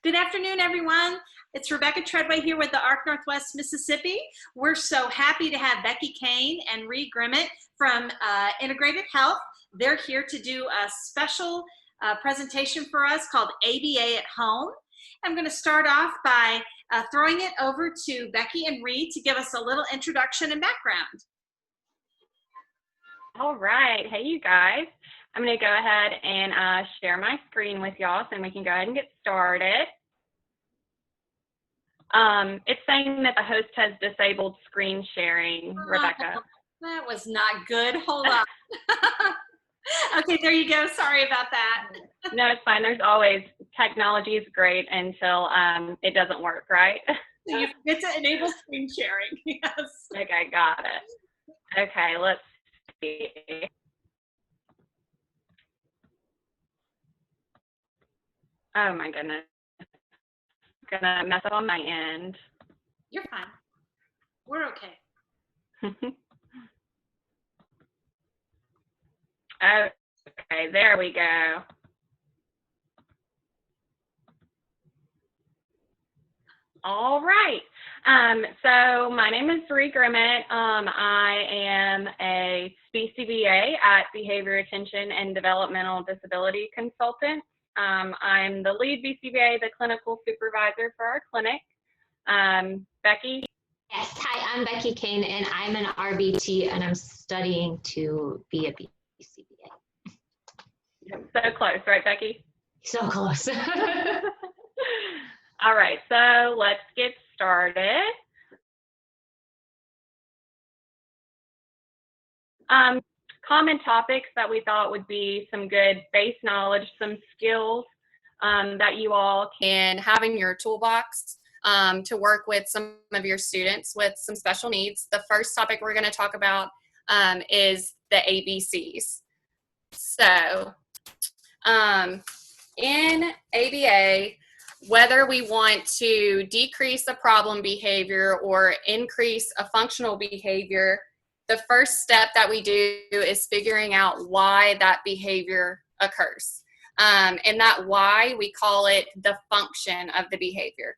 Good afternoon, everyone. It's Rebecca Treadway here with the ARC Northwest Mississippi. We're so happy to have Becky Kane and Rea Grimmett from Integrated Health. They're here to do a special presentation for us called ABA at Home. I'm going to start off by throwing it over to Becky and Rea to give us a little introduction and background. All right. Hey, you guys. I'm going to go ahead and share my screen with y'all so we can go ahead and get started. It's saying that the host has disabled screen sharing, Rebecca. That was not good. Hold on. Okay, there you go. Sorry about that. No, it's fine. There's always, technology is great until it doesn't work, right? So you forget to enable screen sharing. Yes. Okay, got it. Okay, let's see. Oh my goodness. I'm gonna mess up on my end. You're fine. We're okay. Okay, there we go. All right. So my name is Rea Grimmett. I am a BCBA at Behavioral Attention and Developmental Disability Consultants. I'm the lead BCBA, the clinical supervisor for our clinic. Becky? Yes, hi, I'm Becky Kane, and I'm an RBT, and I'm studying to be a BCBA. So close, right, Becky? So close. All right, so let's get started. Common topics that we thought would be some good base knowledge, some skills that you all can have in your toolbox to work with some of your students with some special needs. The first topic we're going to talk about is the ABCs. So in ABA, whether we want to decrease a problem behavior or increase a functional behavior, the first step that we do is figuring out why that behavior occurs. And that why, we call it the function of the behavior.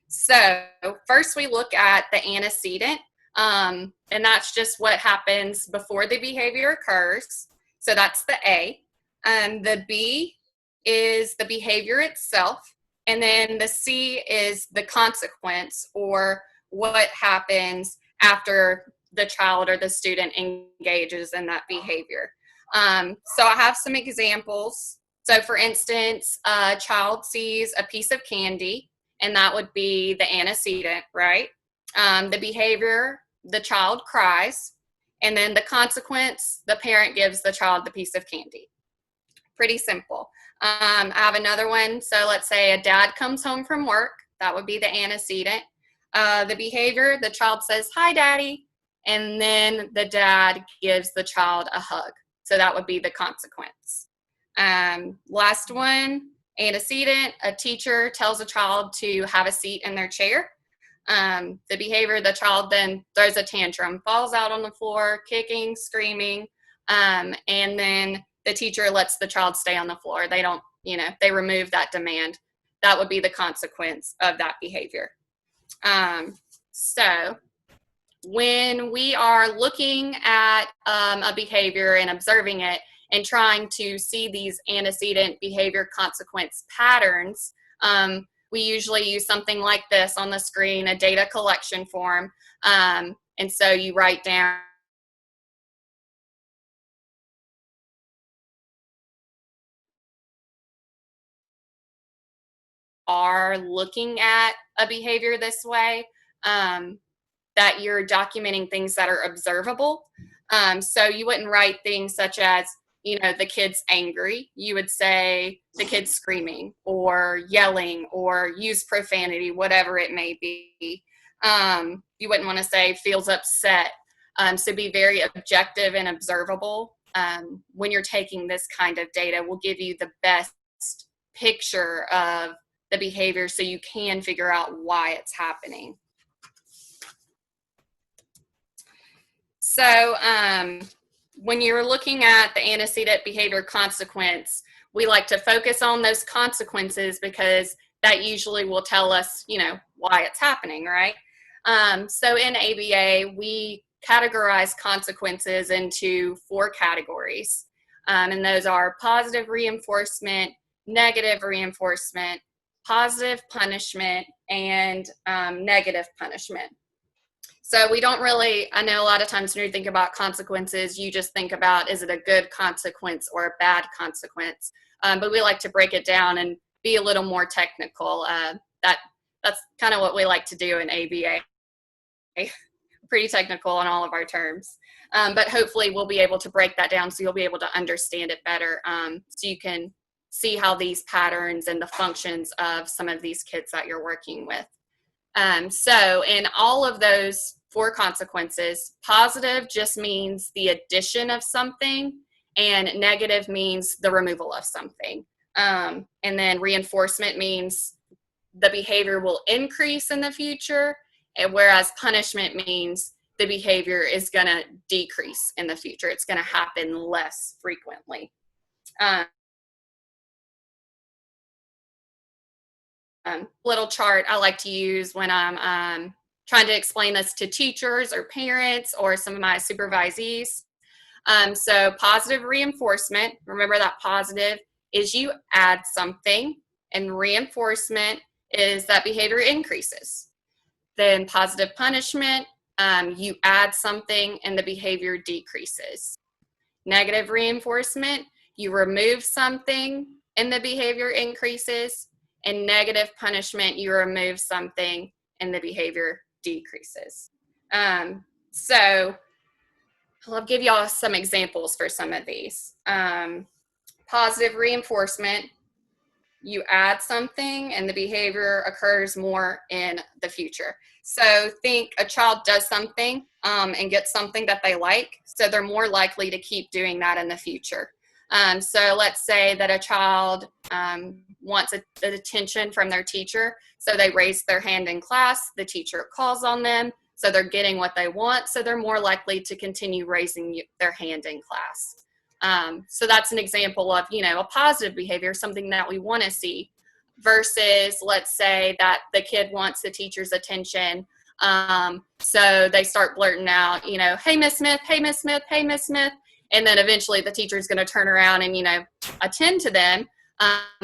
So first we look at the antecedent, and that's just what happens before the behavior occurs. So that's the A. The B is the behavior itself. And then the C is the consequence, or what happens after the child or the student engages in that behavior. So I have some examples. So for instance, a child sees a piece of candy, and that would be the antecedent, right? The behavior, the child cries, and then the consequence, the parent gives the child the piece of candy. Pretty simple. I have another one. So let's say a dad comes home from work. That would be the antecedent. The behavior, the child says, "Hi, Daddy." And then the dad gives the child a hug. So that would be the consequence. Last one, antecedent, a teacher tells a child to have a seat in their chair. The behavior, the child then throws a tantrum, falls out on the floor, kicking, screaming, and then the teacher lets the child stay on the floor. They don't, they remove that demand. That would be the consequence of that behavior. So when we are looking at a behavior and observing it and trying to see these antecedent behavior consequence patterns, we usually use something like this on the screen, a data collection form. And so you write down are looking at a behavior this way, that you're documenting things that are observable. So you wouldn't write things such as, the kid's angry. You would say the kid's screaming or yelling or use profanity, whatever it may be. You wouldn't want to say feels upset. So be very objective and observable. When you're taking this kind of data, will give you the best picture of the behavior so you can figure out why it's happening. So when you're looking at the antecedent behavior consequence, we like to focus on those consequences because that usually will tell us, why it's happening, right? So in ABA, we categorize consequences into 4 categories. And those are positive reinforcement, negative reinforcement, positive punishment, and negative punishment. So we don't really, I know a lot of times when you think about consequences, you just think about, is it a good consequence or a bad consequence? But we like to break it down and be a little more technical. That's kind of what we like to do in ABA. Pretty technical on all of our terms. But hopefully we'll be able to break that down so you'll be able to understand it better, so you can see how these patterns and the functions of some of these kids that you're working with. So in all of those 4 consequences, positive just means the addition of something, and negative means the removal of something. And then reinforcement means the behavior will increase in the future, and whereas punishment means the behavior is going to decrease in the future. It's going to happen less frequently. Little chart I like to use when I'm trying to explain this to teachers or parents or some of my supervisees. So positive reinforcement, remember that positive is you add something, and reinforcement is that behavior increases. Then positive punishment, you add something and the behavior decreases. Negative reinforcement, you remove something and the behavior increases. And negative punishment, you remove something and the behavior decreases. So I'll give y'all some examples for some of these. Positive reinforcement, you add something and the behavior occurs more in the future. So think a child does something and gets something that they like, so they're more likely to keep doing that in the future. So let's say that a child wants attention from their teacher, so they raise their hand in class, the teacher calls on them, so they're getting what they want, so they're more likely to continue raising their hand in class. So that's an example of, a positive behavior, something that we want to see, versus let's say that the kid wants the teacher's attention. So they start blurting out, hey, Miss Smith, hey, Miss Smith, hey, Miss Smith. And then eventually the teacher's going to turn around and, attend to them.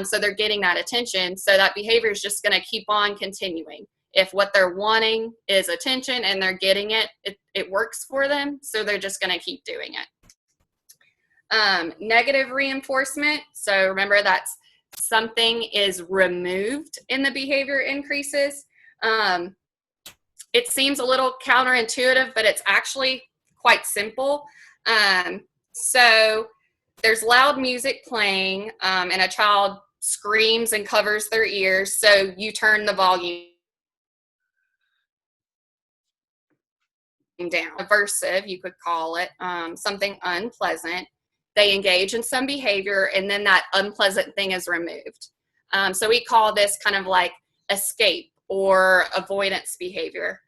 So they're getting that attention. So that behavior is just going to keep on continuing. If what they're wanting is attention and they're getting it, it works for them. So they're just going to keep doing it. Negative reinforcement. So remember, that's something is removed and the behavior increases. It seems a little counterintuitive, but it's actually quite simple. So there's loud music playing, and a child screams and covers their ears. So you turn the volume down. Aversive, you could call it, something unpleasant. They engage in some behavior, and then that unpleasant thing is removed. So we call this kind of like escape or avoidance behavior.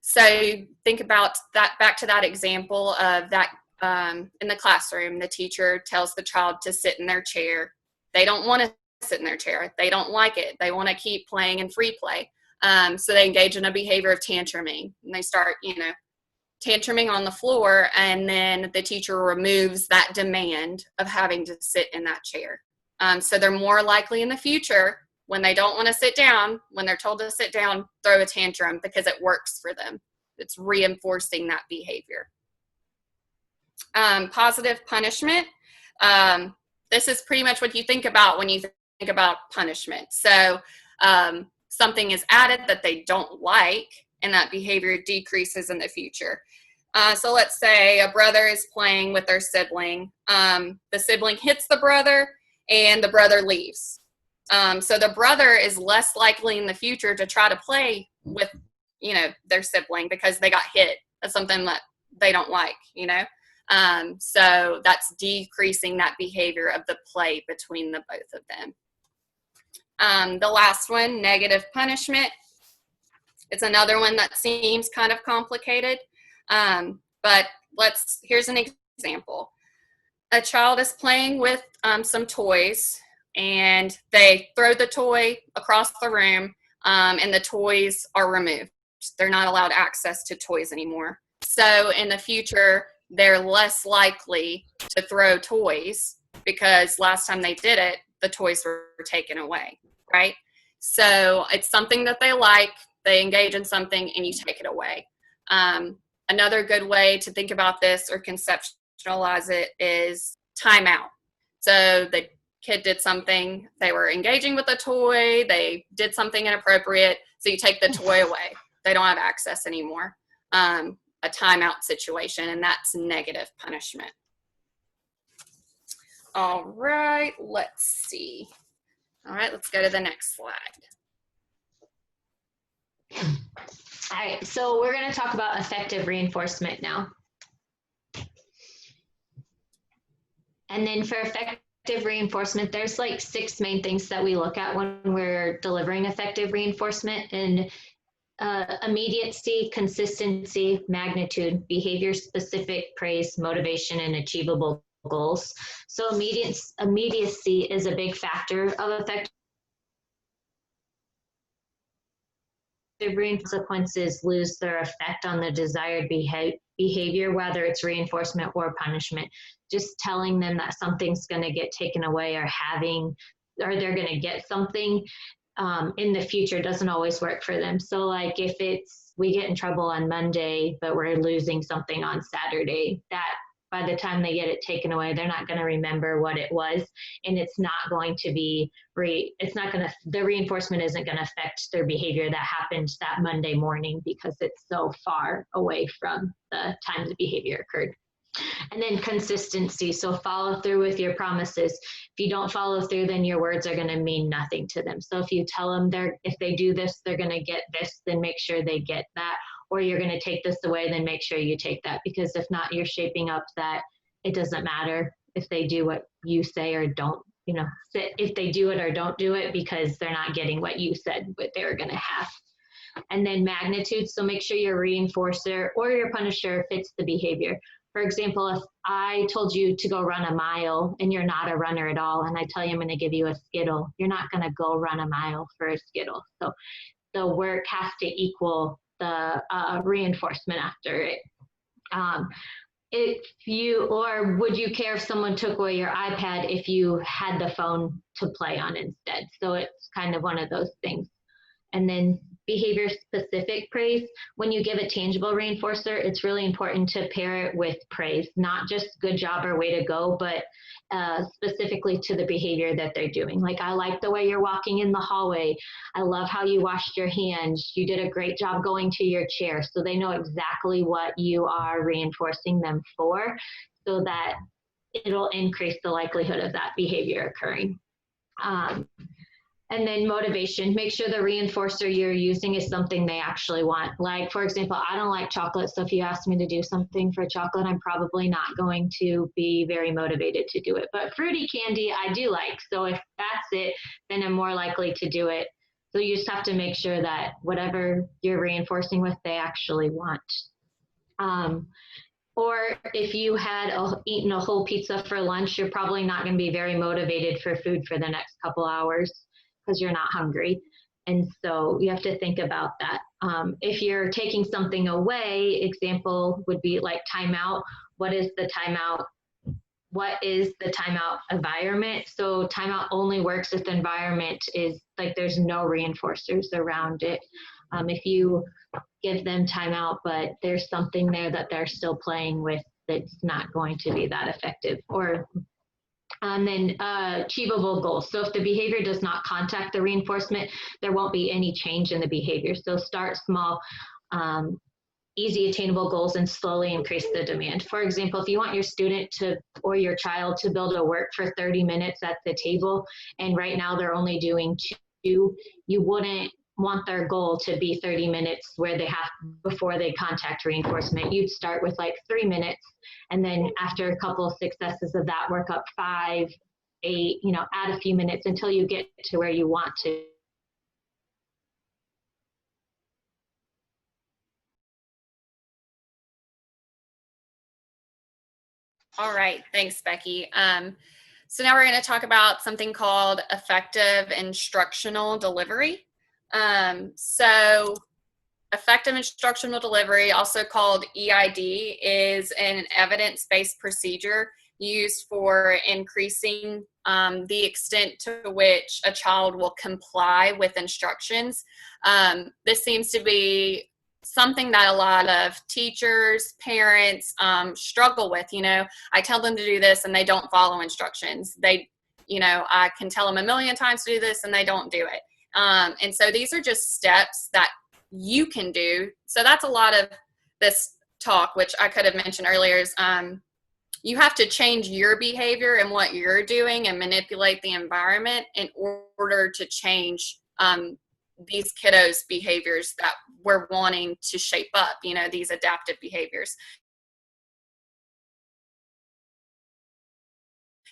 So think about that, back to that example of that in the classroom, the teacher tells the child to sit in their chair. They don't want to sit in their chair. They don't like it. They want to keep playing in free play. So they engage in a behavior of tantruming, and they start, tantruming on the floor, and then the teacher removes that demand of having to sit in that chair. So they're more likely in the future, when they don't want to sit down, when they're told to sit down, throw a tantrum because it works for them. It's reinforcing that behavior. Positive punishment. This is pretty much what you think about when you think about punishment. So something is added that they don't like, and that behavior decreases in the future. So let's say a brother is playing with their sibling. The sibling hits the brother, and the brother leaves. So the brother is less likely in the future to try to play with, their sibling because they got hit. That's something that they don't like, So that's decreasing that behavior of the play between the both of them. The last one, negative punishment. It's another one that seems kind of complicated, but here's an example. a child is playing with some toys, and they throw the toy across the room, and the toys are removed. They're not allowed access to toys anymore. So in the future, they're less likely to throw toys because last time they did it, the toys were taken away, right? So it's something that they like, they engage in something, and you take it away. Another good way to think about this or conceptualize it is timeout. So the kid did something, they were engaging with a toy, they did something inappropriate, so you take the toy away. They don't have access anymore. A timeout situation, and that's negative punishment. All right, let's see. All right, let's go to the next slide. All right, so we're going to talk about effective reinforcement now. And then for effective reinforcement, there's like 6 main things that we look at when we're delivering effective reinforcement. And immediacy, consistency, magnitude, behavior-specific praise, motivation, and achievable goals. So immediacy is a big factor of effective consequences lose their effect on the desired behavior, whether it's reinforcement or punishment. Just telling them that something's going to get taken away or they're going to get something in the future doesn't always work for them. So like if we get in trouble on Monday, but we're losing something on Saturday, that by the time they get it taken away, they're not going to remember what it was. And it's not going to be, the reinforcement isn't going to affect their behavior that happened that Monday morning because it's so far away from the time the behavior occurred. And then consistency. So follow through with your promises. If you don't follow through, then your words are going to mean nothing to them. So if you tell them if they do this, they're going to get this, then make sure they get that. Or you're going to take this away, then make sure you take that. Because if not, you're shaping up that it doesn't matter if they do what you say or don't, if they do it or don't do it, because they're not getting what you said, what they were going to have. And then magnitude. So make sure your reinforcer or your punisher fits the behavior. For example, if I told you to go run a mile and you're not a runner at all, and I tell you I'm going to give you a Skittle, you're not going to go run a mile for a Skittle. So the work has to equal the reinforcement after it. Would you care if someone took away your iPad if you had the phone to play on instead? So it's kind of one of those things. And then behavior specific praise. When you give a tangible reinforcer, it's really important to pair it with praise, not just good job or way to go, but specifically to the behavior that they're doing. Like, I like the way you're walking in the hallway. I love how you washed your hands. You did a great job going to your chair. So they know exactly what you are reinforcing them for, so that it'll increase the likelihood of that behavior occurring. And then motivation, make sure the reinforcer you're using is something they actually want. Like, for example, I don't like chocolate. So if you ask me to do something for chocolate, I'm probably not going to be very motivated to do it. But fruity candy, I do like. So if that's it, then I'm more likely to do it. So you just have to make sure that whatever you're reinforcing with, they actually want. Or if you had eaten a whole pizza for lunch, you're probably not going to be very motivated for food for the next couple hours, because you're not hungry. And so you have to think about that. If you're taking something away, example would be like timeout. What is the timeout? What is the timeout environment? So timeout only works if the environment is like there's no reinforcers around it. If you give them timeout, but there's something there that they're still playing with, that's not going to be that effective. And then achievable goals. So if the behavior does not contact the reinforcement, there won't be any change in the behavior. So start small, easy attainable goals, and slowly increase the demand. For example, if you want your student or your child to build a work for 30 minutes at the table, and right now they're only doing 2, you wouldn't want their goal to be 30 minutes where they have before they contact reinforcement. You'd start with like 3 minutes, and then after a couple of successes of that, work up 5, 8, add a few minutes until you get to where you want to. All right, thanks, Becky. So now we're going to talk about something called effective instructional delivery. So effective instructional delivery, also called EID, is an evidence-based procedure used for increasing the extent to which a child will comply with instructions. This seems to be something that a lot of teachers, parents struggle with. You know, I tell them to do this and they don't follow instructions. I can tell them a million times to do this and they don't do it. And so these are just steps that you can do. So that's a lot of this talk, which I could have mentioned earlier, is you have to change your behavior and what you're doing and manipulate the environment in order to change these kiddos' behaviors that we're wanting to shape up, you know, these adaptive behaviors.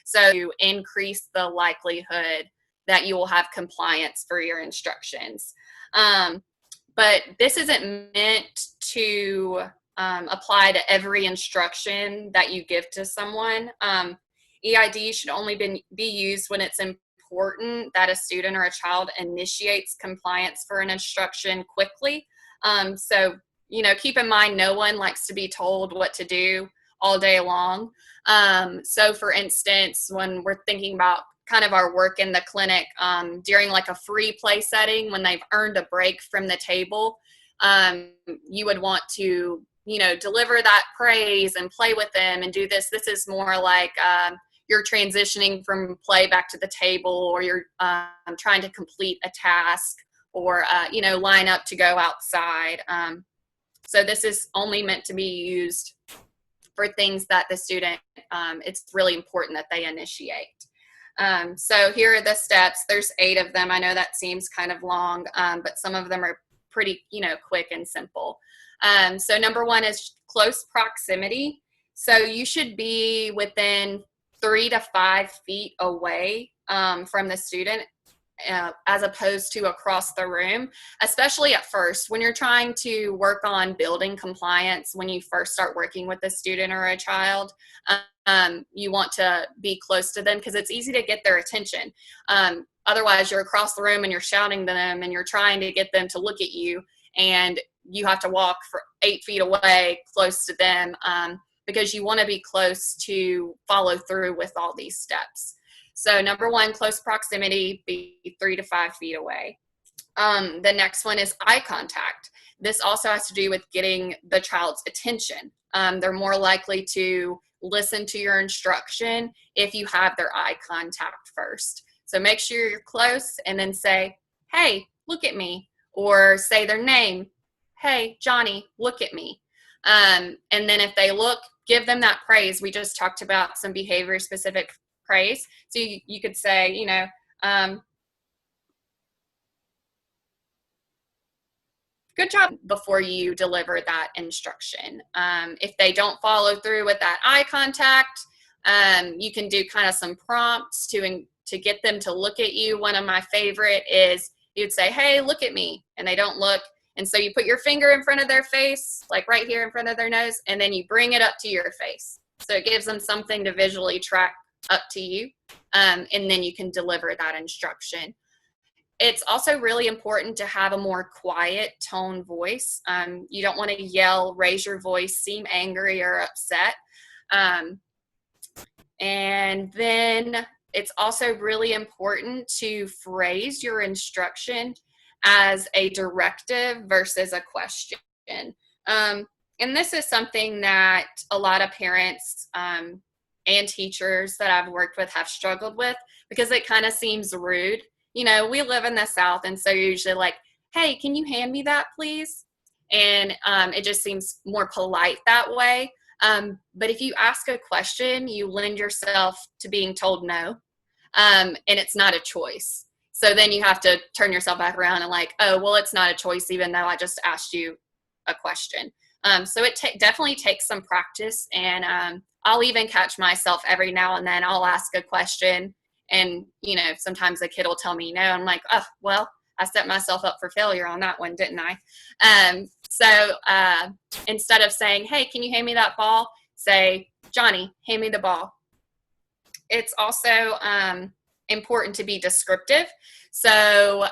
So to increase the likelihood that you will have compliance for your instructions. But this isn't meant to apply to every instruction that you give to someone. EID should only be used when it's important that a student or a child initiates compliance for an instruction quickly. So, you know, keep in mind, no one likes to be told what to do all day long. So for instance, when we're thinking about kind of our work in the clinic, during like a free play setting, when they've earned a break from the table, you would want to, you know, deliver that praise and play with them and do this. This is more like you're transitioning from play back to the table, or you're trying to complete a task, or, you know, line up to go outside. So this is only meant to be used for things that the student, it's really important that they initiate. So here are the steps. There's 8 of them. I know that seems kind of long, but some of them are pretty, you know, quick and simple. So number 1 is close proximity. So you should be within 3 to 5 feet away from the student, as opposed to across the room, especially at first when you're trying to work on building compliance. When you first start working with a student or a child, you want to be close to them because it's easy to get their attention. Otherwise, you're across the room and you're shouting to them and you're trying to get them to look at you, and you have to walk for 8 feet away close to them, because you want to be close to follow through with all these steps. So number 1, close proximity, be 3 to 5 feet away. The next one is eye contact. This also has to do with getting the child's attention. They're more likely to listen to your instruction if you have their eye contact first. So make sure you're close and then say, hey, look at me, or say their name. Hey, Johnny, look at me. And then if they look, give them that praise. We just talked about some behavior specific praise. So you could say, you know, good job, before you deliver that instruction. If they don't follow through with that eye contact, you can do kind of some prompts to get them to look at you. One of my favorite is you'd say, hey, look at me, and they don't look. And so you put your finger in front of their face, like right here in front of their nose, and then you bring it up to your face. So it gives them something to visually track up to you, and then you can deliver that instruction. It's also really important to have a more quiet tone voice. You don't want to yell, raise your voice, seem angry or upset. And then it's also really important to phrase your instruction as a directive versus a question. And this is something that a lot of parents and teachers that I've worked with have struggled with, because it kind of seems rude. You know, we live in the South, and so you're usually like, hey, can you hand me that, please? And it just seems more polite that way. But if you ask a question, you lend yourself to being told no, and it's not a choice. So then you have to turn yourself back around and like, oh, well, it's not a choice, even though I just asked you a question. So it definitely takes some practice, and I'll even catch myself every now and then. I'll ask a question, and, you know, sometimes a kid will tell me no. I'm like, oh, well, I set myself up for failure on that one, didn't I? So instead of saying, hey, can you hand me that ball? say, Johnny, hand me the ball. It's also important to be descriptive. So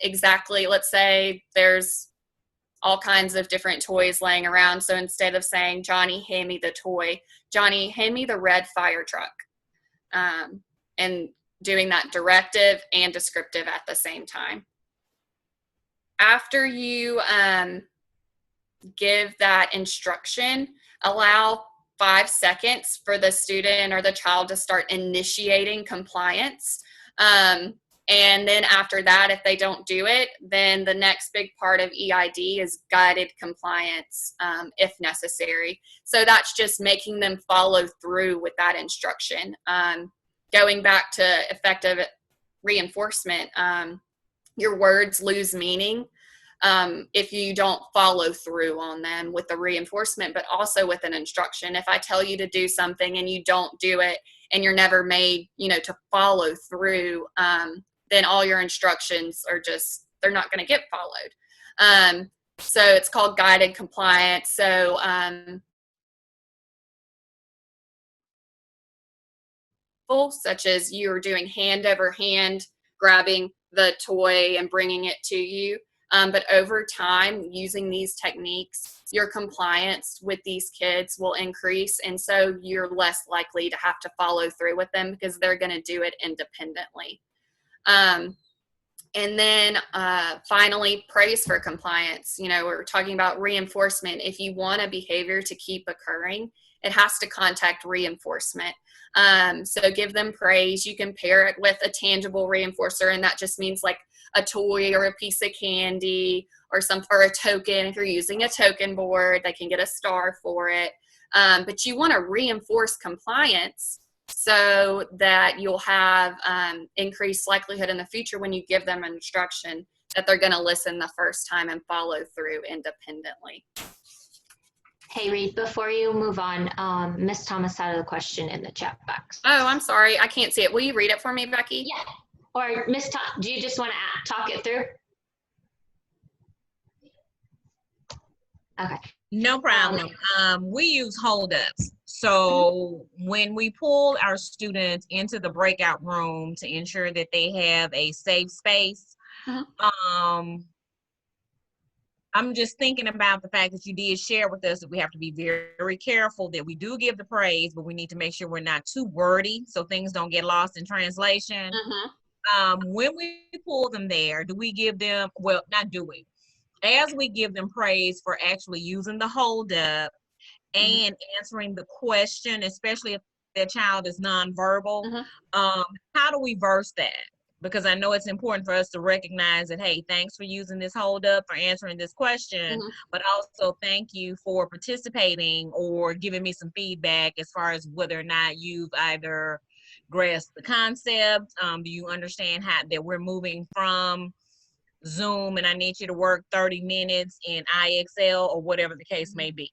exactly, let's say there's all kinds of different toys laying around. So instead of saying, Johnny, hand me the toy, Johnny, hand me the red fire truck. And doing that directive and descriptive at the same time. After you give that instruction, allow 5 seconds for the student or the child to start initiating compliance. And then after that, if they don't do it, then the next big part of EID is guided compliance if necessary. So that's just making them follow through with that instruction. Going back to effective reinforcement, your words lose meaning if you don't follow through on them with the reinforcement, but also with an instruction. If I tell you to do something and you don't do it and you're never made, to follow through, then all your instructions are just, they're not going to get followed. So it's called guided compliance. So such as you're doing hand over hand, grabbing the toy and bringing it to you. But over time, using these techniques, your compliance with these kids will increase. And so you're less likely to have to follow through with them because they're going to do it independently. And then finally, praise for compliance. We're talking about reinforcement. If you want a behavior to keep occurring, it has to contact reinforcement. So give them praise. You can pair it with a tangible reinforcer, and that just means like a toy or a piece of candy or a token. If you're using a token board, they can get a star for it. But you want to reinforce compliance so that you'll have increased likelihood in the future when you give them an instruction that they're going to listen the first time and follow through independently. Hey, Reed, before you move on, Miss Thomas had a question in the chat box. Oh, I'm sorry. I can't see it. Will you read it for me, Becky? Yeah. Or Miss Thomas, do you just want to talk it through? Okay. No problem. We use holdups. So when we pull our students into the breakout room to ensure that they have a safe space, I'm just thinking about the fact that you did share with us that we have to be very, very careful that we do give the praise, but we need to make sure we're not too wordy so things don't get lost in translation. When we pull them there, do we give them, well, not do we, as we give them praise for actually using the hold up and answering the question, especially if their child is nonverbal, how do we verse that? Because I know it's important for us to recognize that, hey, thanks for using this hold up, for answering this question, but also thank you for participating or giving me some feedback as far as whether or not you've either grasped the concept, do you understand how that we're moving from Zoom and I need you to work 30 minutes in IXL or whatever the case may be.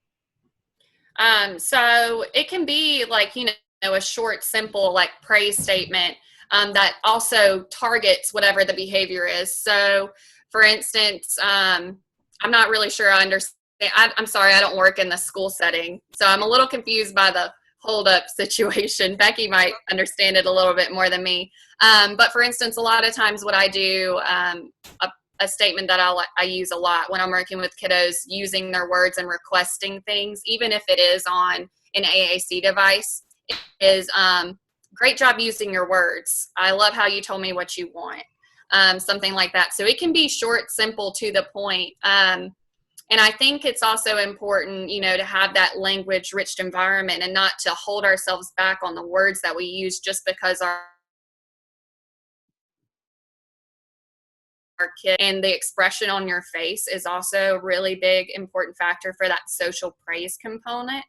So it can be like, a short, simple, like praise statement that also targets whatever the behavior is. So for instance, I'm not really sure I understand. I'm sorry, I don't work in the school setting. So I'm a little confused by the hold up situation. Becky might understand it a little bit more than me. But for instance, a lot of times what I do, a statement that I use a lot when I'm working with kiddos, using their words and requesting things, even if it is on an AAC device, is great job using your words. I love how you told me what you want. Something like that. So it can be short, simple, to the point. And I think it's also important, to have that language-rich environment and not to hold ourselves back on the words that we use just because our kid, and the expression on your face is also a really big, important factor for that social praise component.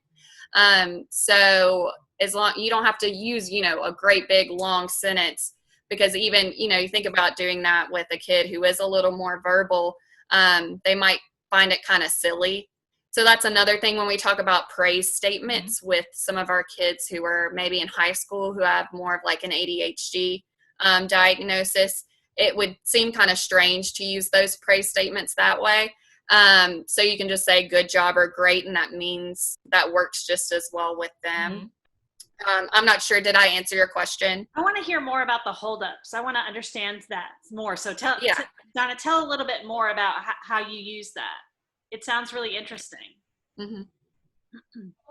So as long, you don't have to use, a great big long sentence, because even, you think about doing that with a kid who is a little more verbal, they might find it kind of silly. So that's another thing when we talk about praise statements with some of our kids who are maybe in high school who have more of like an ADHD diagnosis. It would seem kind of strange to use those praise statements that way. So you can just say good job or great, and that means that works just as well with them. I'm not sure, did I answer your question? I want to hear more about the holdups. I want to understand that more. So Donna, tell a little bit more about how you use that. It sounds really interesting. Mm-hmm.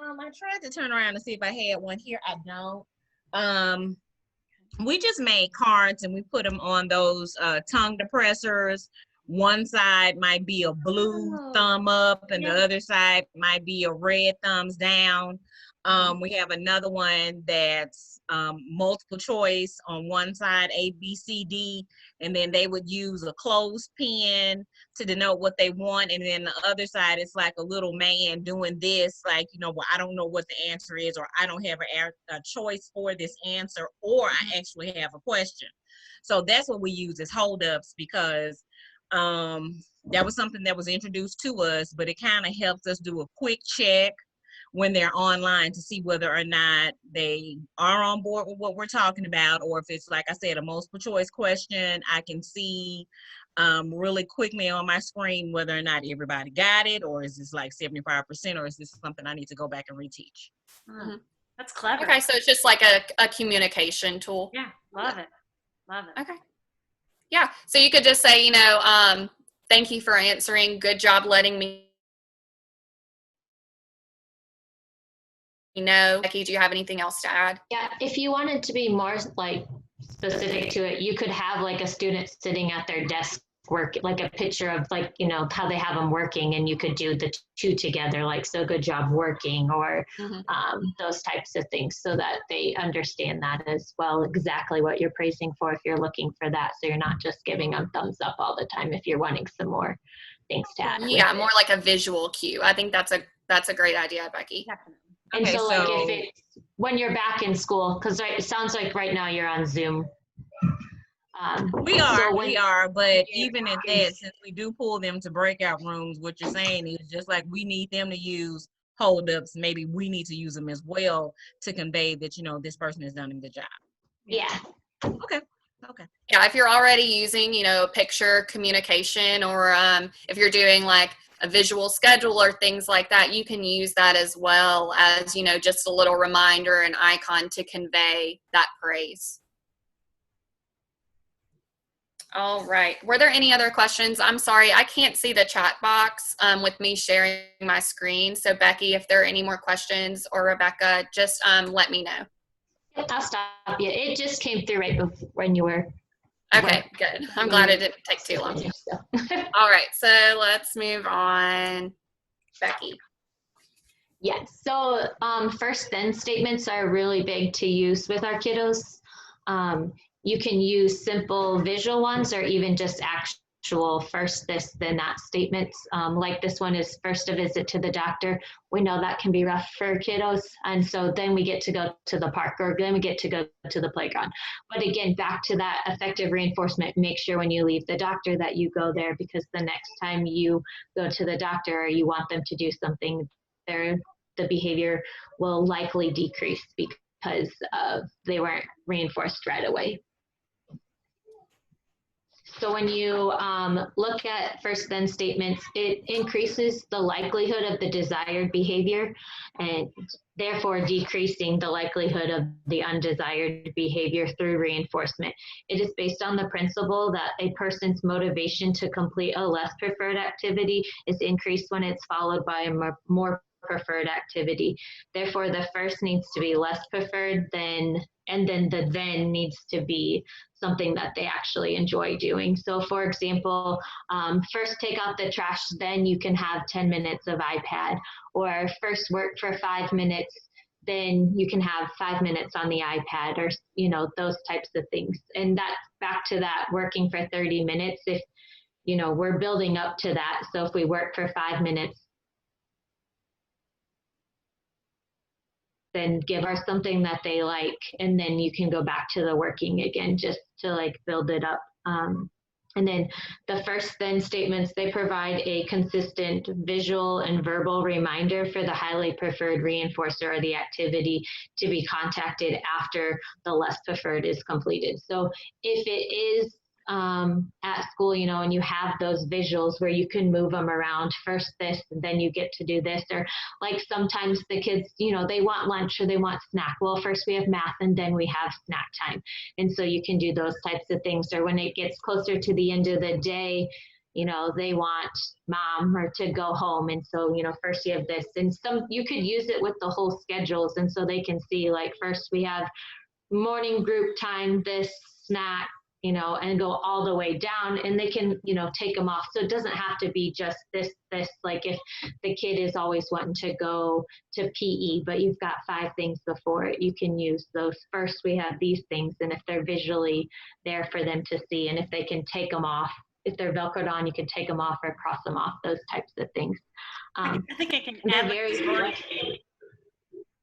I tried to turn around and see if I had one here. I don't. We just made cards and we put them on those tongue depressors. One side might be a blue thumb up and the other side might be a red thumbs down. We have another one that's multiple choice on one side, A, B, C, D, and then they would use a closed pen to denote what they want. And then the other side, it's like a little man doing this, like, you know, well, I don't know what the answer is, or I don't have a choice for this answer, or I actually have a question. So that's what we use as holdups, because that was something that was introduced to us, but it kind of helps us do a quick check when they're online to see whether or not they are on board with what we're talking about, or if it's, like I said, a multiple choice question. I can see really quickly on my screen whether or not everybody got it, or is this like 75%, or is this something I need to go back and reteach? Mm-hmm. That's clever. Okay, so it's just like a communication tool. Yeah, love it. Love it. Okay. Yeah, so you could just say, you know, thank you for answering. Good job letting me know. Becky, do you have anything else to add? Yeah, if you wanted to be more like specific to it, you could have like a student sitting at their desk work, like a picture of, like, you know, how they have them working, and you could do the two together, like, so good job working, or those types of things, so that they understand that as well, exactly what you're praising for if you're looking for that. So you're not just giving them thumbs up all the time if you're wanting some more things to add. Yeah, more like a visual cue. I think that's a great idea, Becky. Definitely. And Okay, so like if it's when you're back in school, because it sounds like right now you're on Zoom. We are, but even at that, since we do pull them to breakout rooms, what you're saying is just like we need them to use holdups, maybe we need to use them as well to convey that, you know, this person has done a good job. Yeah. Okay. Yeah, if you're already using, you know, picture communication, or if you're doing like a visual schedule or things like that, you can use that as well as, you know, just a little reminder, an icon to convey that praise. All right. Were there any other questions? I'm sorry, I can't see the chat box with me sharing my screen. So Becky, if there are any more questions, or Rebecca, just let me know. I'll stop you. It just came through right before when you were. Okay, good. I'm glad it didn't take too long. All right, so let's move on. Becky. Yes. So first then statements are really big to use with our kiddos. You can use simple visual ones, or even just actual first this, then that statements. Like this one is first a visit to the doctor. We know that can be rough for kiddos. And so then we get to go to the park, or then we get to go to the playground. But again, back to that effective reinforcement, make sure when you leave the doctor that you go there, because the next time you go to the doctor or you want them to do something, the behavior will likely decrease because they weren't reinforced right away. So when you look at first then statements, it increases the likelihood of the desired behavior, and therefore decreasing the likelihood of the undesired behavior through reinforcement. It is based on the principle that a person's motivation to complete a less preferred activity is increased when it's followed by a more preferred activity. Therefore, the first needs to be less preferred than, and then the then needs to be something that they actually enjoy doing. So for example, first take out the trash, then you can have 10 minutes of iPad, or first work for 5 minutes, then you can have 5 minutes on the iPad, or, you know, those types of things. And that's back to that working for 30 minutes. If, you know, we're building up to that. So if we work for 5 minutes, then give her something that they like, and then you can go back to the working again, just to like build it up. And then the first then statements, they provide a consistent visual and verbal reminder for the highly preferred reinforcer or the activity to be contacted after the less preferred is completed. So if it is at at school, you know, and you have those visuals where you can move them around, first this, and then you get to do this. Or like sometimes the kids, you know, they want lunch or they want snack. Well, first we have math and then we have snack time. And so you can do those types of things. Or when it gets closer to the end of the day, you know, they want mom or to go home. And so, you know, first you have this, and you could use it with the whole schedules. And so they can see, like, first we have morning group time, this snack, you know, and go all the way down, and they can, you know, take them off. So it doesn't have to be just this, like if the kid is always wanting to go to PE, but you've got 5 things before it, you can use those. First we have these things, and if they're visually there for them to see, and if they can take them off, if they're Velcroed on, you can take them off or cross them off, those types of things. I think I can they're add very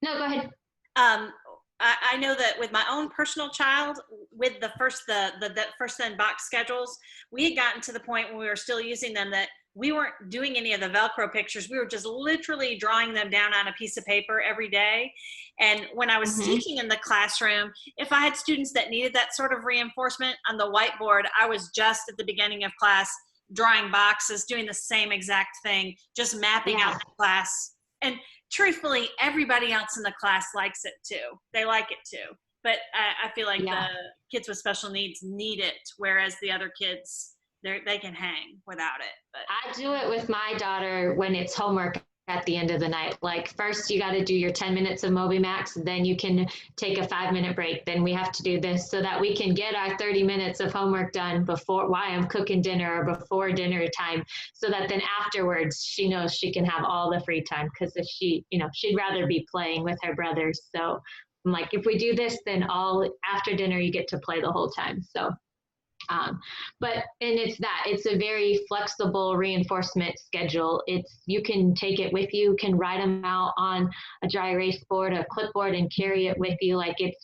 No, go ahead. I know that with my own personal child, with the first then box schedules, we had gotten to the point when we were still using them that we weren't doing any of the Velcro pictures. We were just literally drawing them down on a piece of paper every day. And when I was teaching in the classroom, if I had students that needed that sort of reinforcement on the whiteboard, I was just at the beginning of class drawing boxes, doing the same exact thing, just mapping out the class. And truthfully, everybody else in the class likes it too. They like it too. But I feel like the kids with special needs need it, whereas the other kids, they can hang without it. But I do it with my daughter when it's homework at the end of the night. Like, first you got to do your 10 minutes of MobiMax, then you can take a 5-minute break. Then we have to do this so that we can get our 30 minutes of homework done before, while I'm cooking dinner or before dinner time, so that then afterwards she knows she can have all the free time. Because if she, you know, she'd rather be playing with her brothers. So I'm like, if we do this, then all after dinner you get to play the whole time. So and it's a very flexible reinforcement schedule. You can take it with you, can write them out on a dry erase board, a clipboard, and carry it with you. Like, you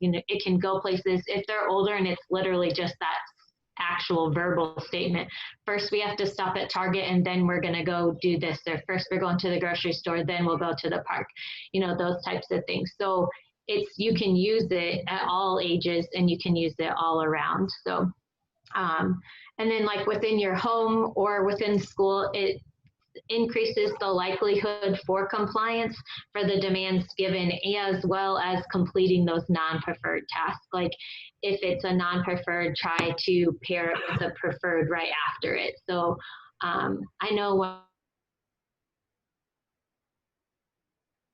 know, it can go places. If they're older and it's literally just that actual verbal statement, first we have to stop at Target and then we're going to go do this, or first we're going to the grocery store, then we'll go to the park, you know, those types of things. So you can use it at all ages, and you can use it all around. So, and then like within your home or within school, it increases the likelihood for compliance for the demands given, as well as completing those non-preferred tasks. Like, if it's a non-preferred, try to pair it with a preferred right after it. So I know when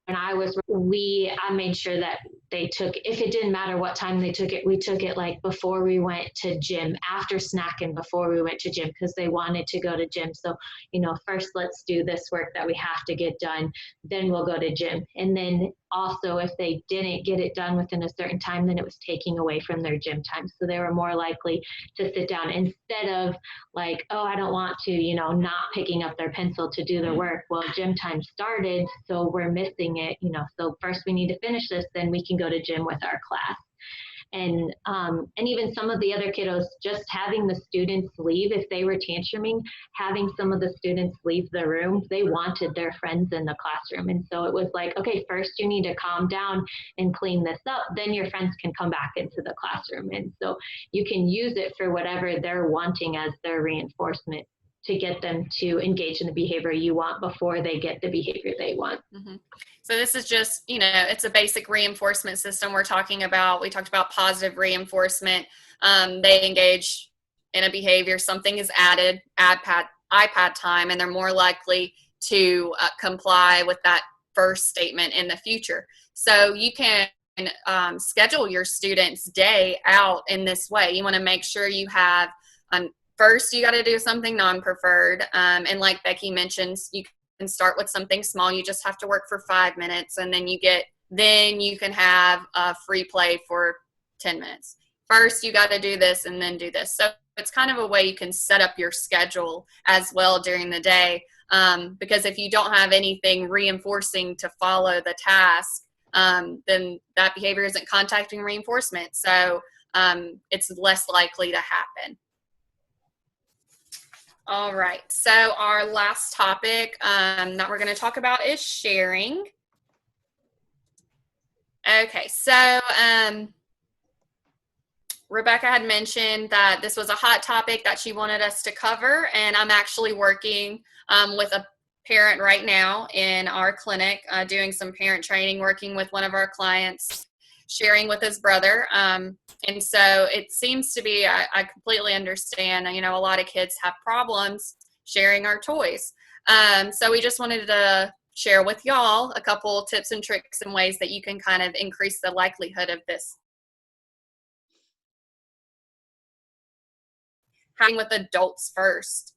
I made sure that they took, if it didn't matter what time they took it, we took it like before we went to gym, after snack and before we went to gym, because they wanted to go to gym. So, you know, first let's do this work that we have to get done, then we'll go to gym. And then also, if they didn't get it done within a certain time, then it was taking away from their gym time. So they were more likely to sit down instead of like, oh, I don't want to, you know, not picking up their pencil to do their work. Well, gym time started, so we're missing it, you know, so first we need to finish this, then we can go to gym with our class. And even some of the other kiddos, just having the students leave, if they were tantruming, having some of the students leave the room, they wanted their friends in the classroom. And so it was like, okay, first you need to calm down and clean this up, then your friends can come back into the classroom. And so you can use it for whatever they're wanting as their reinforcement to get them to engage in the behavior you want before they get the behavior they want. Mm-hmm. So this is just, you know, it's a basic reinforcement system we talked about positive reinforcement. They engage in a behavior, something is added, iPad time, and they're more likely to comply with that first statement in the future. So you can schedule your students' day out in this way. You want to make sure you have first, you got to do something non-preferred. And like Becky mentions, you can start with something small. You just have to work for 5 minutes, and then you can have a free play for 10 minutes. First, you got to do this and then do this. So it's kind of a way you can set up your schedule as well during the day. Because if you don't have anything reinforcing to follow the task, then that behavior isn't contacting reinforcement. So it's less likely to happen. All right, so our last topic that we're going to talk about is sharing. Rebecca had mentioned that this was a hot topic that she wanted us to cover, and I'm actually working with a parent right now in our clinic, doing some parent training, working with one of our clients, sharing with his brother. And so it seems to be, I completely understand, you know, a lot of kids have problems sharing our toys. So we just wanted to share with y'all a couple tips and tricks and ways that you can kind of increase the likelihood of this. Having with adults first.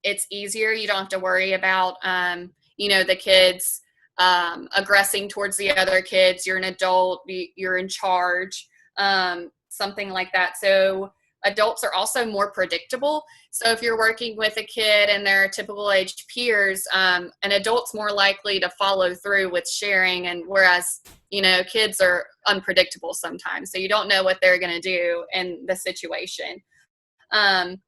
It's easier. You don't have to worry about, you know, the kids aggressing towards the other kids. You're an adult, you're in charge, something like that. So adults are also more predictable. So if you're working with a kid and they're typical age peers, an adult's more likely to follow through with sharing, and whereas, you know, kids are unpredictable sometimes. So you don't know what they're going to do in the situation. And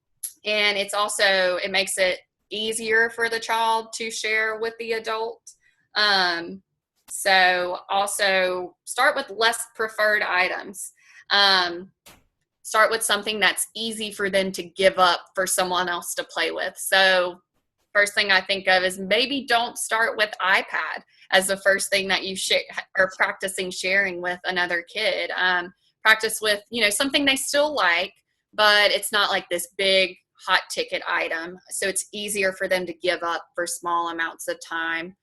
it's also, it makes it easier for the child to share with the adult. So also start with less preferred items. Start with something that's easy for them to give up for someone else to play with. So first thing I think of is maybe don't start with iPad as the first thing that you are practicing sharing with another kid. Practice with, you know, something they still like, but it's not like this big hot ticket item. So it's easier for them to give up for small amounts of time,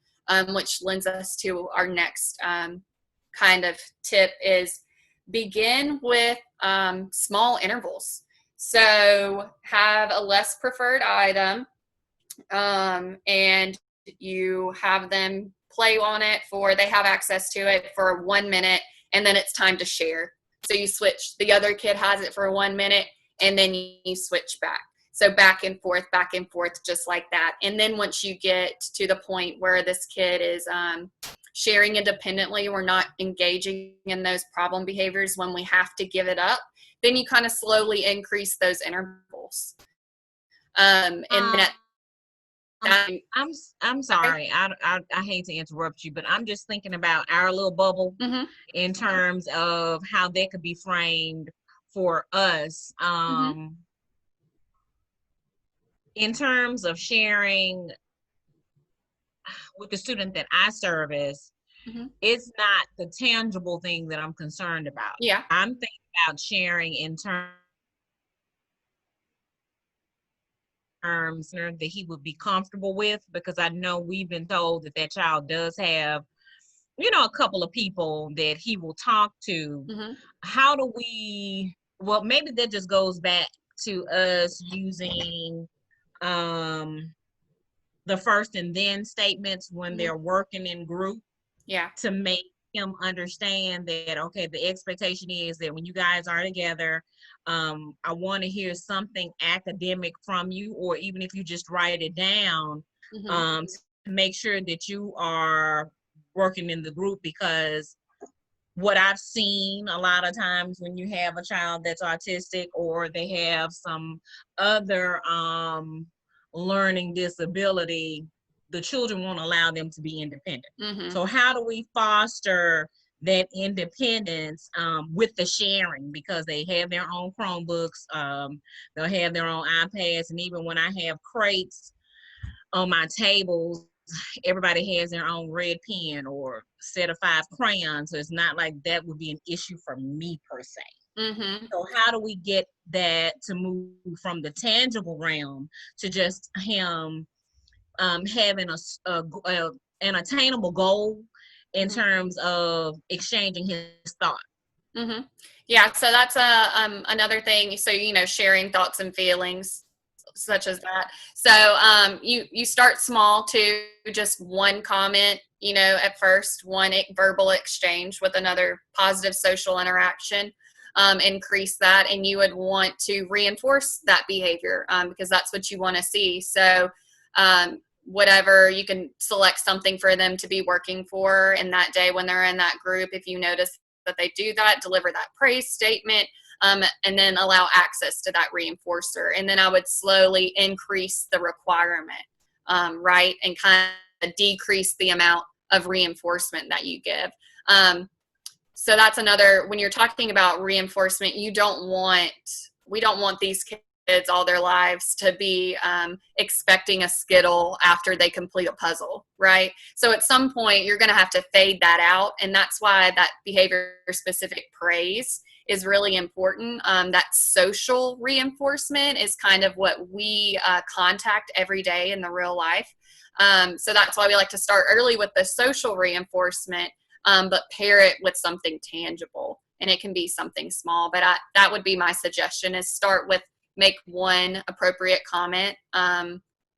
which lends us to our next kind of tip is begin with small intervals. So have a less preferred item, and you have them play on it they have access to it for 1 minute, and then it's time to share. So you switch, the other kid has it for 1 minute, and then you switch back. So back and forth, just like that. And then once you get to the point where this kid is sharing independently, we're not engaging in those problem behaviors when we have to give it up, then you kind of slowly increase those intervals. And then I'm sorry. I hate to interrupt you, but I'm just thinking about our little bubble in terms of how that could be framed for us. In terms of sharing with the student that I service, it's not the tangible thing that I'm concerned about. Yeah. I'm thinking about sharing in terms that he would be comfortable with, because I know we've been told that child does have, you know, a couple of people that he will talk to. How do we, well, maybe that just goes back to us using the first and then statements when they're working in group. Yeah. To make him understand that, okay, the expectation is that when you guys are together, I want to hear something academic from you, or even if you just write it down, to make sure that you are working in the group. Because what I've seen a lot of times when you have a child that's autistic, or they have some other learning disability, the children won't allow them to be independent. So how do we foster that independence with the sharing? Because they have their own Chromebooks, they'll have their own iPads, and even when I have crates on my tables, everybody has their own red pen or set of 5 crayons. So it's not like that would be an issue for me per se. So how do we get that to move from the tangible realm to just him having an attainable goal in terms of exchanging his thought? Yeah, so that's another thing. So, you know, sharing thoughts and feelings such as that. So you start small too, just one comment, you know, at first, one verbal exchange with another positive social interaction. Increase that, and you would want to reinforce that behavior because that's what you want to see. So whatever, you can select something for them to be working for in that day when they're in that group. If you notice that they do that, deliver that praise statement, and then allow access to that reinforcer. And then I would slowly increase the requirement, right, and kind of decrease the amount of reinforcement that you give. So that's another, when you're talking about reinforcement, we don't want these kids all their lives to be expecting a Skittle after they complete a puzzle, right? So at some point, you're going to have to fade that out. And that's why that behavior-specific praise is really important. That social reinforcement is kind of what we contact every day in the real life. So that's why we like to start early with the social reinforcement, but pair it with something tangible. And it can be something small, but that would be my suggestion, is start with, make one appropriate comment,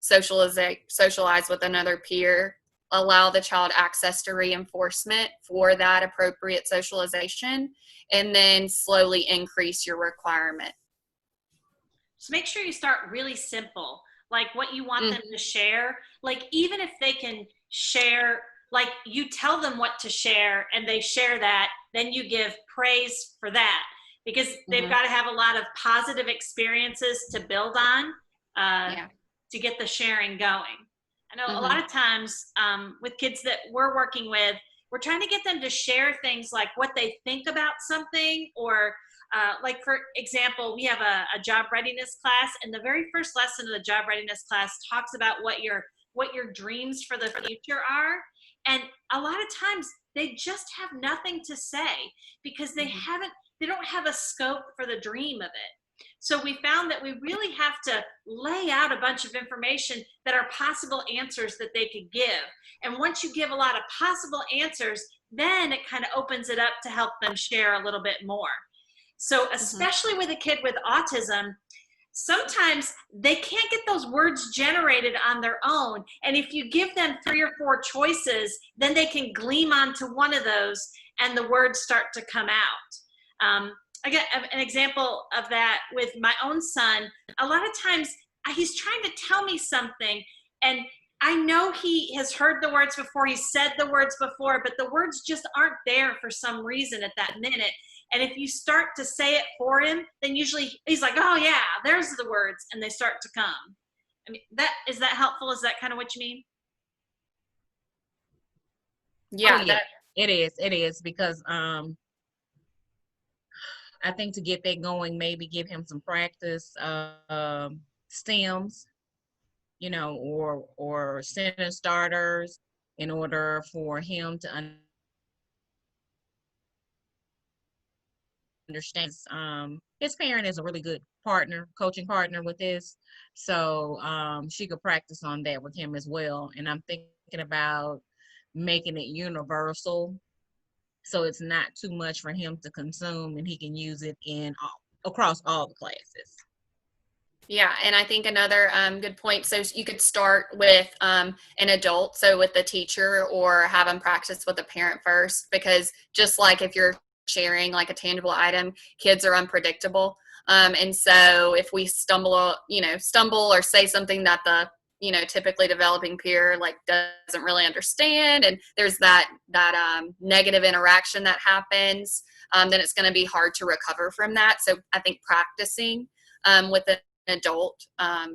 socialize with another peer, allow the child access to reinforcement for that appropriate socialization, and then slowly increase your requirement. So make sure you start really simple, like what you want them to share. Like, even if they can share, like you tell them what to share and they share that, then you give praise for that, because they've got to have a lot of positive experiences to build on to get the sharing going. I know a lot of times with kids that we're working with, we're trying to get them to share things like what they think about something, or like, for example, we have a job readiness class, and the very first lesson of the job readiness class talks about what your dreams for the future are. And a lot of times they just have nothing to say because they don't have a scope for the dream of it. So we found that we really have to lay out a bunch of information that are possible answers that they could give. And once you give a lot of possible answers, then it kind of opens it up to help them share a little bit more. So especially with a kid with autism, sometimes they can't get those words generated on their own. And if you give them 3 or 4 choices, then they can gleam onto one of those and the words start to come out. I got an example of that with my own son. A lot of times he's trying to tell me something, and I know he has heard the words before, he's said the words before, but the words just aren't there for some reason at that minute. And if you start to say it for him, then usually he's like, oh yeah, there's the words, and they start to come. I mean, is that helpful? Is that kind of what you mean? Yeah, it is because I think to get that going, maybe give him some practice stems, or sentence starters, in order for him to understand. His parent is a really good coaching partner with this, so she could practice on that with him as well. And I'm thinking about making it universal, so it's not too much for him to consume, and he can use it across all the classes. Yeah, and I think another good point, so you could start with an adult, so with the teacher, or have them practice with a parent first, because just like if you're sharing like a tangible item, kids are unpredictable. And so if we stumble or say something that the typically developing peer like doesn't really understand, and there's that negative interaction that happens, then it's going to be hard to recover from that. So I think practicing with an adult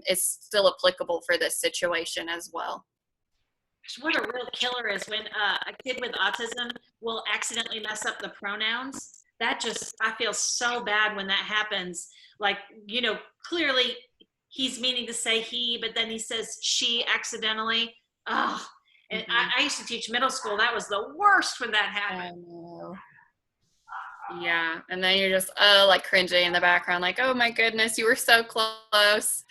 is still applicable for this situation as well. What a real killer is when a kid with autism will accidentally mess up the pronouns. I feel so bad when that happens. Like, clearly he's meaning to say he, but then he says she accidentally. Oh, and I used to teach middle school. That was the worst when that happened. Yeah, and then you're just like cringing in the background, like, oh my goodness, you were so close.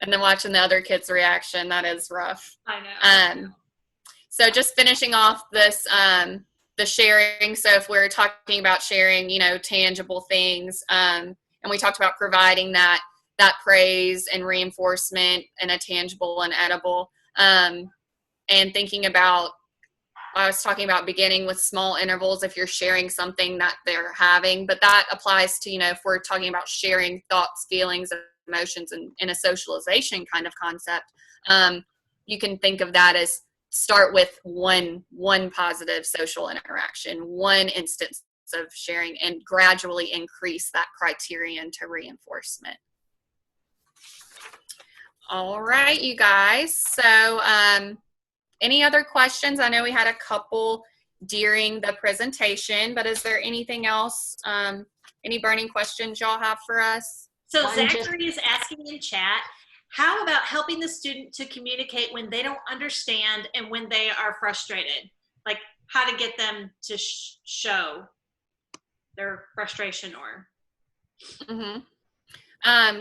And then watching the other kids' reaction, that is rough. I know. So just finishing off this, the sharing. So if we're talking about sharing, tangible things, and we talked about providing that praise and reinforcement in a tangible and edible, and thinking about, I was talking about beginning with small intervals if you're sharing something that they're having, but that applies to, if we're talking about sharing thoughts, feelings, emotions in a socialization kind of concept. You can think of that as start with one positive social interaction, one instance of sharing, and gradually increase that criterion to reinforcement. All right, you guys. So any other questions? I know we had a couple during the presentation. But is there anything else, any burning questions y'all have for us? So One Zachary is asking in chat, how about helping the student to communicate when they don't understand and when they are frustrated? Like how to get them to show their frustration or.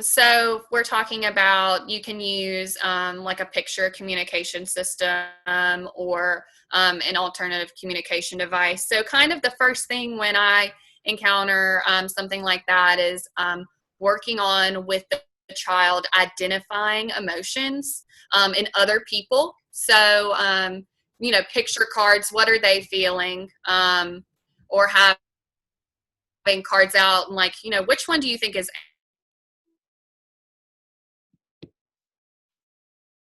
So we're talking about, you can use like a picture communication system or an alternative communication device. So kind of the first thing when I encounter something like that is working on with the child identifying emotions in other people. So, you know, picture cards, what are they feeling? Or having cards out and like, you know, which one do you think is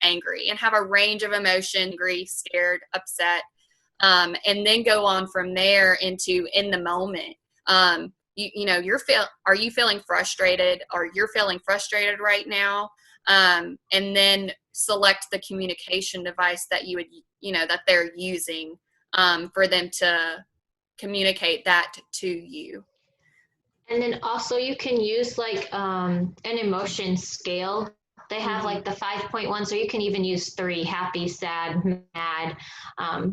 angry, and have a range of emotion, angry, scared, upset, and then go on from there into in the moment. You know, are you feeling frustrated, or you're feeling frustrated right now? And then select the communication device that you would, you know, that they're using for them to communicate that to you. And then also you can use like an emotion scale. They have like the 5-point ones, or you can even use 3: happy, sad, mad,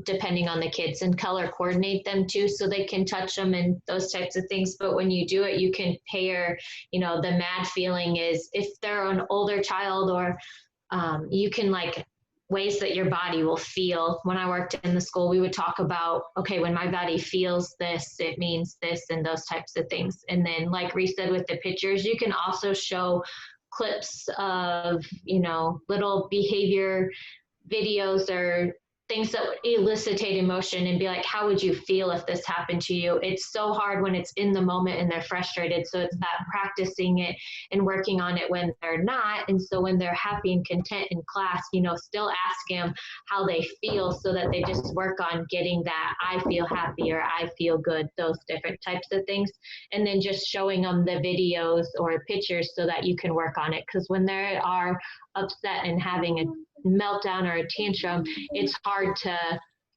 depending on the kids, and color coordinate them too, so they can touch them and those types of things. But when you do it, you can pair, you know, the mad feeling is if they're an older child, or you can like ways that your body will feel. When I worked in the school, we would talk about, okay, when my body feels this, it means this, and those types of things. And then like Ree said with the pictures, you can also show clips of, you know, little behavior videos or things that would elicitate emotion and be like, how would you feel if this happened to you? It's so hard when it's in the moment and they're frustrated. So it's that practicing it and working on it when they're not. And so when they're happy and content in class, you know, still ask them how they feel, so that they just work on getting that I feel happy or I feel good, those different types of things. And then just showing them the videos or pictures so that you can work on it. Because when they are upset and having a meltdown or a tantrum, it's hard to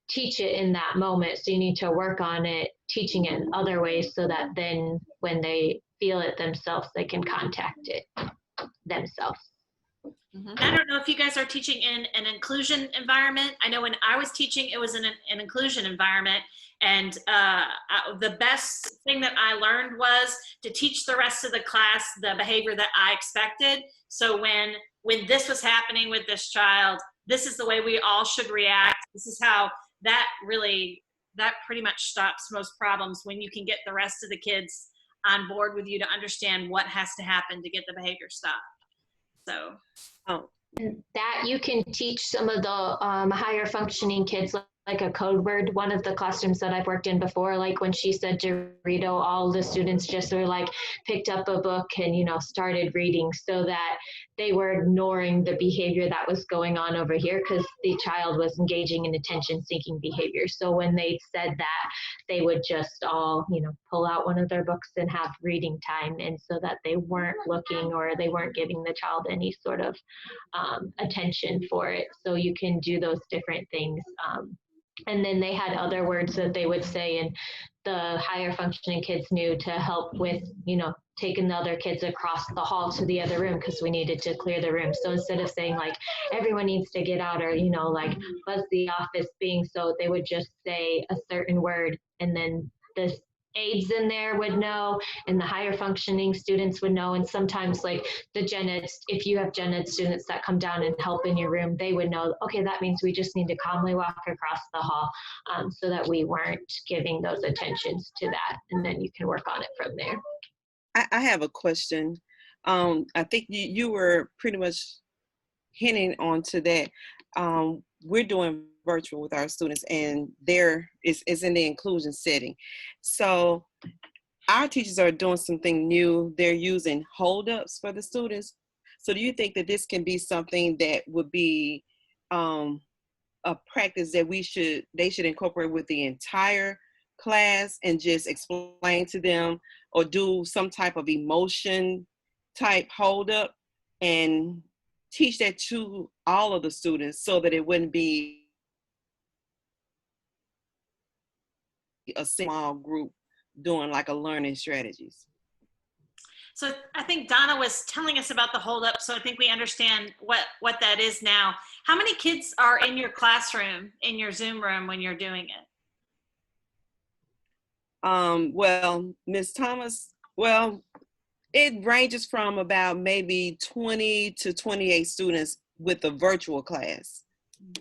teach it in that moment. So you need to work on it, teaching it in other ways, so that then when they feel it themselves, they can contact it themselves. I don't know if you guys are teaching in an inclusion environment. I know when I was teaching, it was in an inclusion environment. And the best thing that I learned was to teach the rest of the class the behavior that I expected. So when this was happening with this child, this is the way we all should react. This is how that pretty much stops most problems, when you can get the rest of the kids on board with you to understand what has to happen to get the behavior stopped. So. That you can teach some of the higher functioning kids, like a code word. One of the classrooms that I've worked in before, like when she said Dorito, all the students just were like picked up a book and, you know, started reading, so that they were ignoring the behavior that was going on over here, because the child was engaging in attention seeking behavior. So when they said that, they would just all, you know, pull out one of their books and have reading time, and so that they weren't looking, or they weren't giving the child any sort of attention for it. So you can do those different things. And then they had other words that they would say, and the higher functioning kids knew to help with, you know, taking the other kids across the hall to the other room, because we needed to clear the room. So instead of saying like everyone needs to get out, or, you know, like buzz the office being, so they would just say a certain word, and then the aides in there would know, and the higher functioning students would know. And sometimes like the gen ed, if you have gen ed students that come down and help in your room, they would know, okay, that means we just need to calmly walk across the hall, so that we weren't giving those attentions to that. And then you can work on it from there. I have a question. I think you were pretty much hinting onto that. We're doing virtual with our students, and there is in the inclusion setting. So our teachers are doing something new. They're using hold-ups for the students. So do you think that this can be something that would be a practice that they should incorporate with the entire class, and just explain to them, or do some type of emotion type hold-up and teach that to all of the students, so that it wouldn't be a small group doing like a learning strategies. So I think Donna was telling us about the holdup, so I think we understand what that is now. How many kids are in your classroom, in your Zoom room when you're doing it? Well, Ms. Thomas, well, it ranges from about maybe 20 to 28 students with a virtual class. I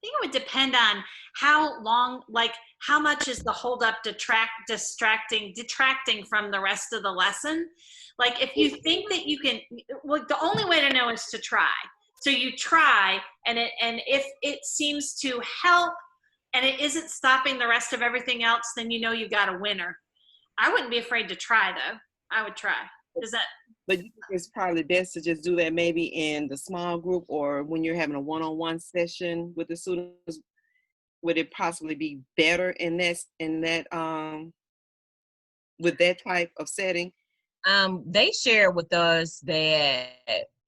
think it would depend on how long, like how much is the holdup detracting from the rest of the lesson. Like if you think that you can, well, the only way to know is to try. So you try, and if it seems to help and it isn't stopping the rest of everything else, then you know you got a winner. I wouldn't be afraid to try though. I would try. Does that? But you think it's probably best to just do that maybe in the small group, or when you're having a one-on-one session with the students, would it possibly be better in that with that type of setting? They share with us that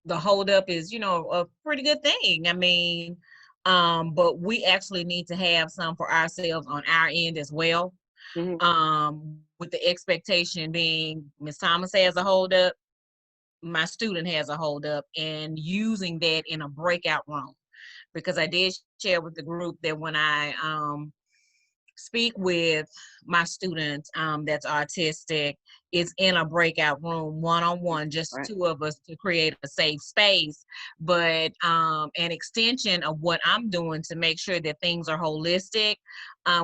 the holdup is, a pretty good thing. I mean, but we actually need to have some for ourselves on our end as well. With the expectation being Ms. Thomas has a holdup, my student has a holdup, and using that in a breakout room. Because I did share with the group that when I speak with my student that's autistic, it's in a breakout room, one-on-one, just Right. two of us to create a safe space. But an extension of what I'm doing to make sure that things are holistic,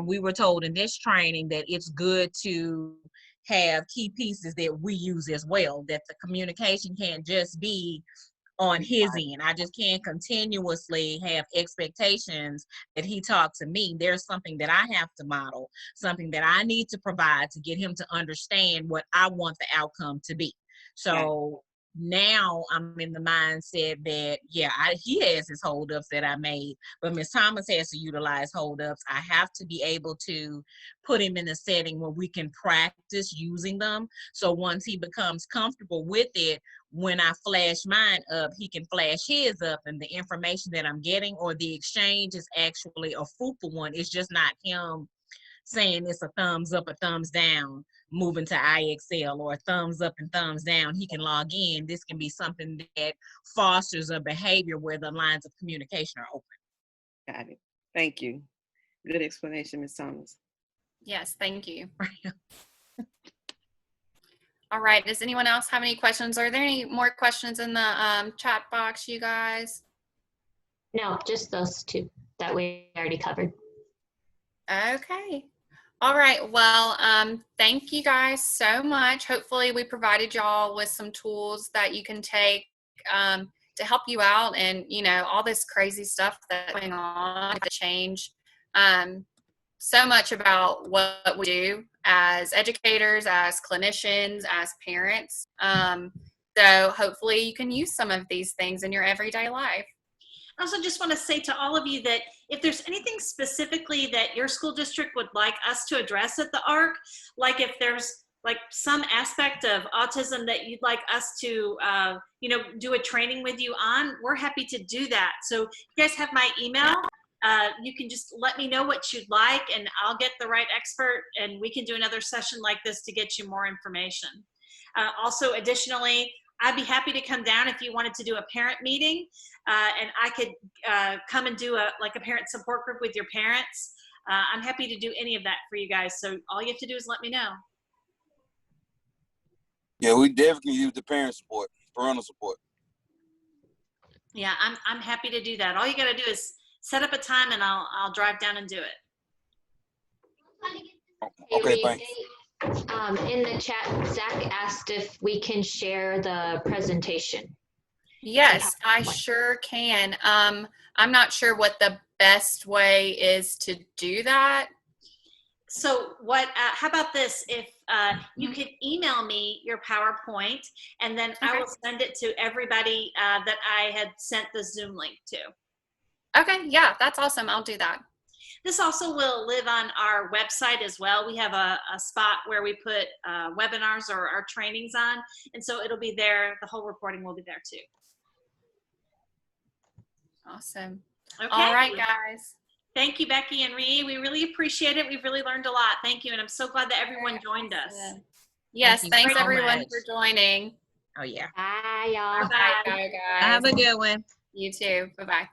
we were told in this training that it's good to have key pieces that we use as well, that the communication can't just be on his end. I just can't continuously have expectations that he talk to me. There's something that I have to model, something that I need to provide to get him to understand what I want the outcome to be. So now I'm in the mindset that, he has his holdups that I made, but Ms. Thomas has to utilize holdups. I have to be able to put him in a setting where we can practice using them. So once he becomes comfortable with it, when I flash mine up, he can flash his up, and the information that I'm getting or the exchange is actually a fruitful one. It's just not him saying it's a thumbs up, a thumbs down, moving to IXL, or a thumbs up and thumbs down. He can log in. This can be something that fosters a behavior where the lines of communication are open. Got it. Thank you. Good explanation, Ms. Thomas. Yes, thank you. All right, does anyone else have any questions? Are there any more questions in the chat box, you guys? No, just those two that we already covered. Okay. All right, well, thank you guys so much. Hopefully we provided y'all with some tools that you can take to help you out, and all this crazy stuff that's going on, the change. So much about what we do as educators, as clinicians, as parents. So hopefully you can use some of these things in your everyday life. I also just want to say to all of you that if there's anything specifically that your school district would like us to address at the ARC, like if there's like some aspect of autism that you'd like us to, do a training with you on, we're happy to do that. So you guys have my email. You can just let me know what you'd like, and I'll get the right expert, and we can do another session like this to get you more information. Also, additionally, I'd be happy to come down if you wanted to do a parent meeting, and I could come and do a parent support group with your parents. I'm happy to do any of that for you guys. So all you have to do is let me know. Yeah, we definitely use the parent support, parental support. Yeah, I'm happy to do that. All you got to do is set up a time, and I'll drive down and do it. Okay, thanks. In the chat, Zach asked if we can share the presentation. Yes, I sure can. I'm not sure what the best way is to do that. So how about this? If you could email me your PowerPoint, and then I will send it to everybody that I had sent the Zoom link to. Okay, yeah, that's awesome. I'll do that. This also will live on our website as well. We have a spot where we put webinars or our trainings on, and so it'll be there. The whole recording will be there too. Awesome. Okay. All right, guys. Thank you, Becky and Ree. We really appreciate it. We've really learned a lot. Thank you. And I'm so glad that everyone joined us. Yes, Thank you thanks so everyone much. for joining. Oh yeah. Bye, y'all. Bye, guys. Have a good one. You too. Bye-bye.